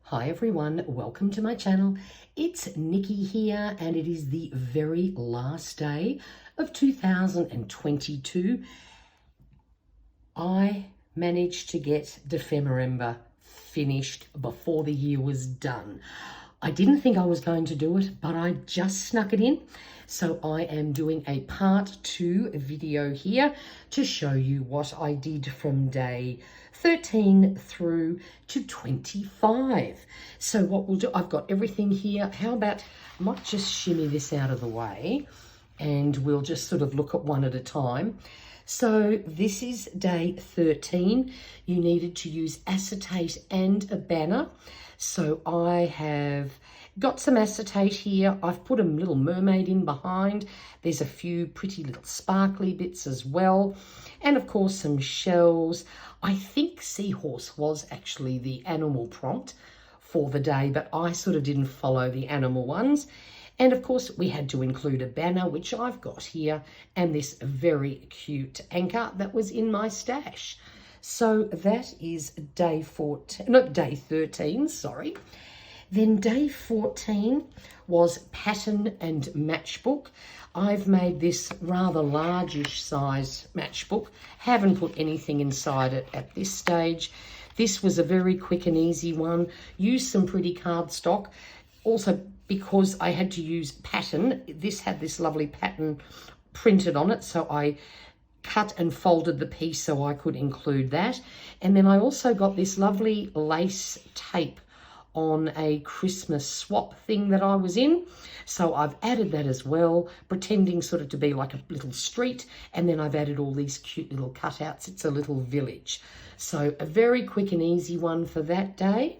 Hi everyone, welcome to my channel. It's Nikki here and it is the very last day of 2022. I managed to get Dephemerember finished before the year was done. I didn't think I was going to do it, but I just snuck it in. So I am doing a part 2 video here to show you what I did from day 13 through to 25. So what we'll do, I've got everything here. How about, I might just shimmy this out of the way and we'll just sort of look at one at a time. So this is day 13. You needed to use acetate and a banner. So I have got some acetate here. I've put a little mermaid in behind. There's a few pretty little sparkly bits as well. And of course some shells. I think seahorse was actually the animal prompt for the day, but I sort of didn't follow the animal ones. And of course we had to include a banner, which I've got here, and this very cute anchor that was in my stash. So that is day 13, sorry. Then day 14 was pattern and matchbook. I've made this rather largish size matchbook. Haven't put anything inside it at this stage. This was a very quick and easy one. Used some pretty cardstock. Also, because I had to use pattern, this had this lovely pattern printed on it, so I cut and folded the piece so I could include that. And then I also got this lovely lace tape on a Christmas swap thing that I was in. So I've added that as well, pretending sort of to be like a little street. And then I've added all these cute little cutouts. It's a little village. So a very quick and easy one for that day.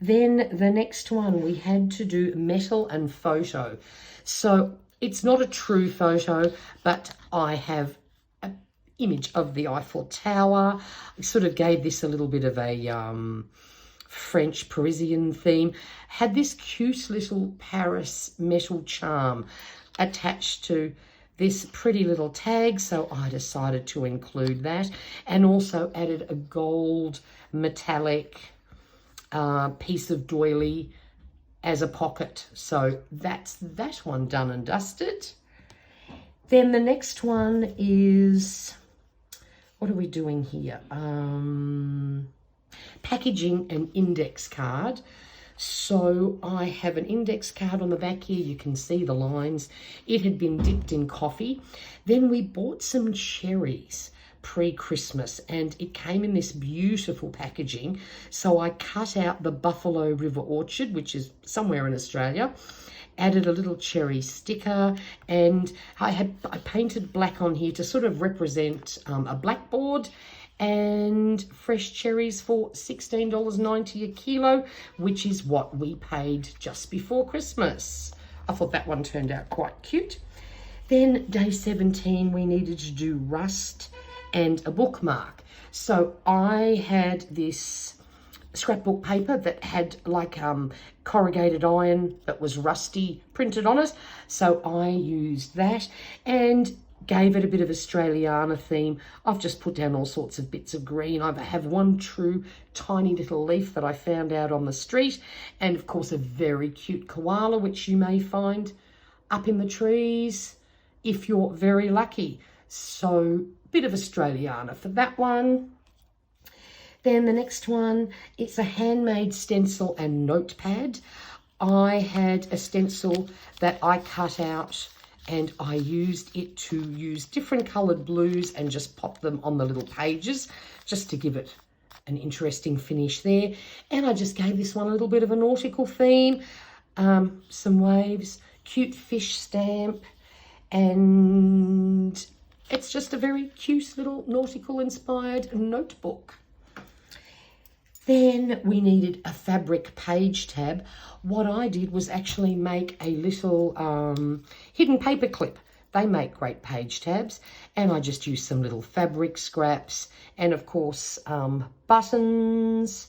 Then the next one, we had to do metal and photo. So it's not a true photo, but I have an image of the Eiffel Tower. I sort of gave this a little bit of a French Parisian theme. Had this cute little Paris metal charm attached to this pretty little tag, so I decided to include that, and also added a gold metallic piece of doily as a pocket. So that's that one done and dusted. Then the next one is, what are we doing here? Packaging an index card. So I have an index card on the back here. You can see the lines. It had been dipped in coffee. Then we bought some cherries pre-Christmas and it came in this beautiful packaging. So I cut out the Buffalo River Orchard, which is somewhere in Australia, added a little cherry sticker, and I painted black on here to sort of represent a blackboard, and fresh cherries for $16.90 a kilo, which is what we paid just before Christmas. I thought that one turned out quite cute. Then day 17, we needed to do rust and a bookmark. So I had this scrapbook paper that had like corrugated iron that was rusty printed on it. So I used that and gave it a bit of Australiana theme. I've just put down all sorts of bits of green. I have one true tiny little leaf that I found out on the street, and of course a very cute koala, which you may find up in the trees if you're very lucky. So bit of Australiana for that one. Then the next one, it's a handmade stencil and notepad. I had a stencil that I cut out and I used it to use different coloured blues and just pop them on the little pages just to give it an interesting finish there. And I just gave this one a little bit of a nautical theme, some waves, cute fish stamp, and it's just a very cute little nautical inspired notebook. Then we needed a fabric page tab. What I did was actually make a little hidden paper clip. They make great page tabs, and I just used some little fabric scraps and of course buttons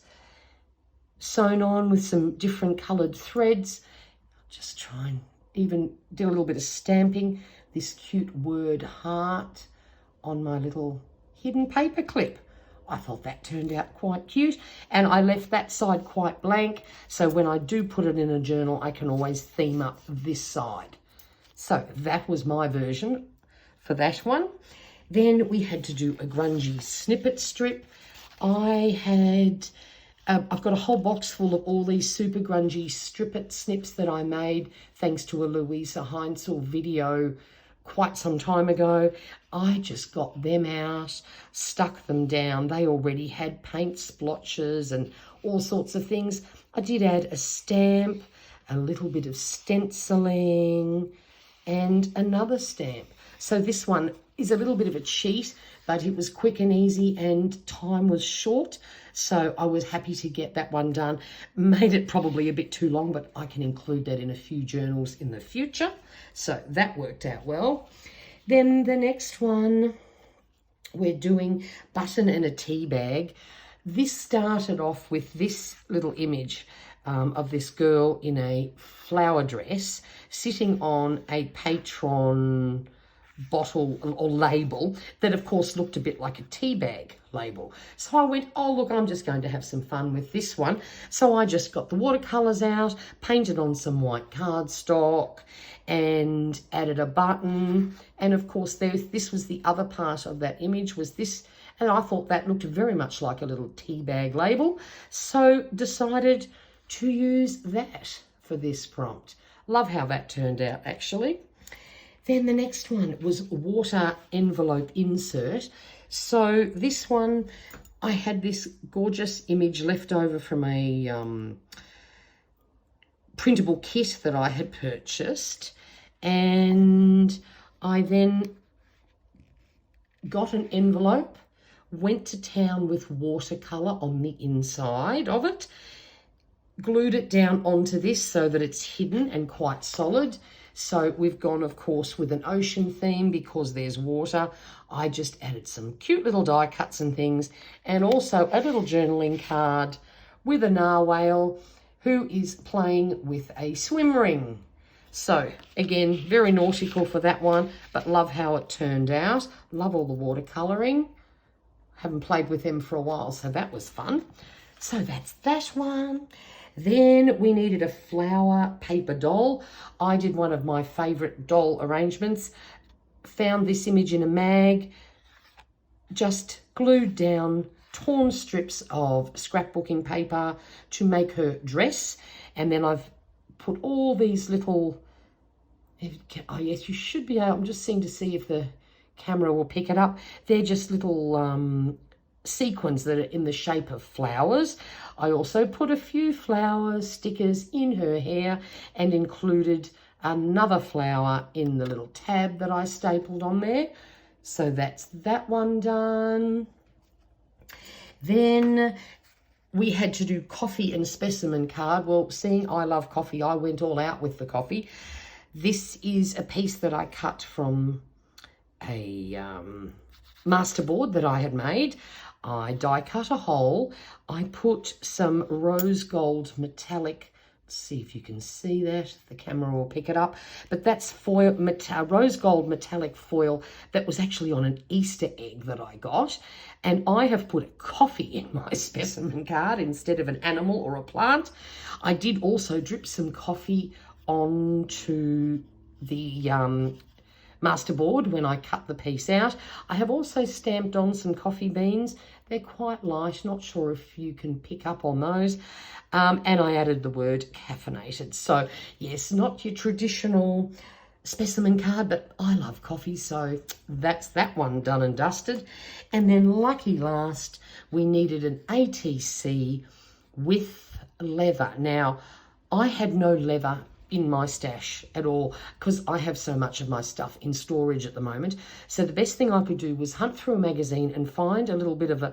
sewn on with some different coloured threads. Just try and even do a little bit of stamping. This cute word heart on my little hidden paper clip. I thought that turned out quite cute, and I left that side quite blank, so when I do put it in a journal, I can always theme up this side. So that was my version for that one. Then we had to do a grungy snippet strip. I've got a whole box full of all these super grungy strippet snips that I made thanks to a Louisa Heinzel video quite some time ago. I just got them out, stuck them down. They already had paint splotches and all sorts of things. I did add a stamp, a little bit of stenciling, and another stamp. So this one is a little bit of a cheat, but it was quick and easy and time was short. So I was happy to get that one done. Made it probably a bit too long, but I can include that in a few journals in the future. So that worked out well. Then the next one, we're doing button and a tea bag. This started off with this little image of this girl in a flower dress sitting on a Patron bottle or label that of course looked a bit like a tea bag label. So I went, oh look, I'm just going to have some fun with this one. So I just got the watercolors out, painted on some white cardstock and added a button, and of course this was the other part of that image, was this, and I thought that looked very much like a little tea bag label, so decided to use that for this prompt. Love how that turned out actually. Then the next one was water envelope insert. So this one, I had this gorgeous image left over from a printable kit that I had purchased, and I then got an envelope, went to town with watercolor on the inside of it, glued it down onto this so that it's hidden and quite solid. So we've gone, of course, with an ocean theme because there's water. I just added some cute little die cuts and things, and also a little journaling card with a narwhal who is playing with a swim ring. So again, very nautical for that one, but love how it turned out. Love all the watercolouring. Haven't played with them for a while, so that was fun. So that's that one. Then we needed a flower paper doll. I did one of my favourite doll arrangements. Found this image in a mag, just glued down torn strips of scrapbooking paper to make her dress. And then I've put all these little, oh yes, you should be able, I'm just seeing to see if the camera will pick it up. They're just little sequins that are in the shape of flowers. I also put a few flower stickers in her hair and included another flower in the little tab that I stapled on there. So that's that one done. Then we had to do coffee and specimen card. Well, seeing I love coffee, I went all out with the coffee. This is a piece that I cut from a masterboard that I had made. I die cut a hole. I put some rose gold metallic, see if you can see that, the camera will pick it up, but that's foil, rose gold metallic foil that was actually on an Easter egg that I got, and I have put a coffee in my specimen card instead of an animal or a plant. I did also drip some coffee onto the masterboard when I cut the piece out. I have also stamped on some coffee beans. They're quite light, not sure if you can pick up on those. And I added the word caffeinated. So yes, not your traditional specimen card, but I love coffee, so that's that one done and dusted. And then lucky last, we needed an ATC with leather. Now, I had no leather in my stash at all because I have so much of my stuff in storage at the moment. So the best thing I could do was hunt through a magazine and find a little bit of a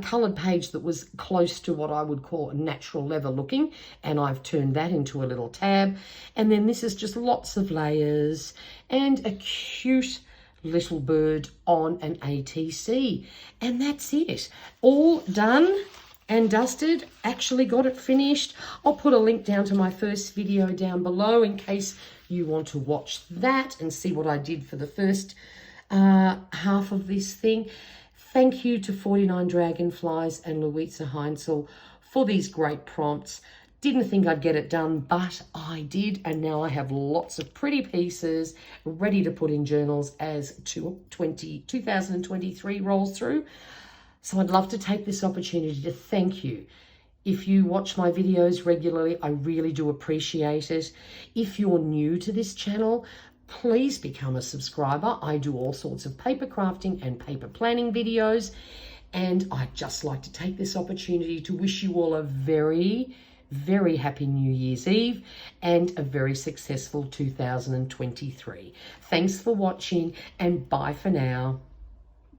coloured page that was close to what I would call natural leather looking, and I've turned that into a little tab. And then this is just lots of layers and a cute little bird on an ATC, and that's it, all done and dusted. Actually got it finished. I'll put a link down to my first video down below in case you want to watch that and see what I did for the first half of this thing. Thank you to 49 Dragonflies and Louisa Heinzel for these great prompts. Didn't think I'd get it done, but I did, and now I have lots of pretty pieces ready to put in journals as 2023 rolls through. So I'd love to take this opportunity to thank you. If you watch my videos regularly, I really do appreciate it. If you're new to this channel, please become a subscriber. I do all sorts of paper crafting and paper planning videos, and I'd just like to take this opportunity to wish you all a very, very happy New Year's Eve and a very successful 2023. Thanks for watching, and bye for now.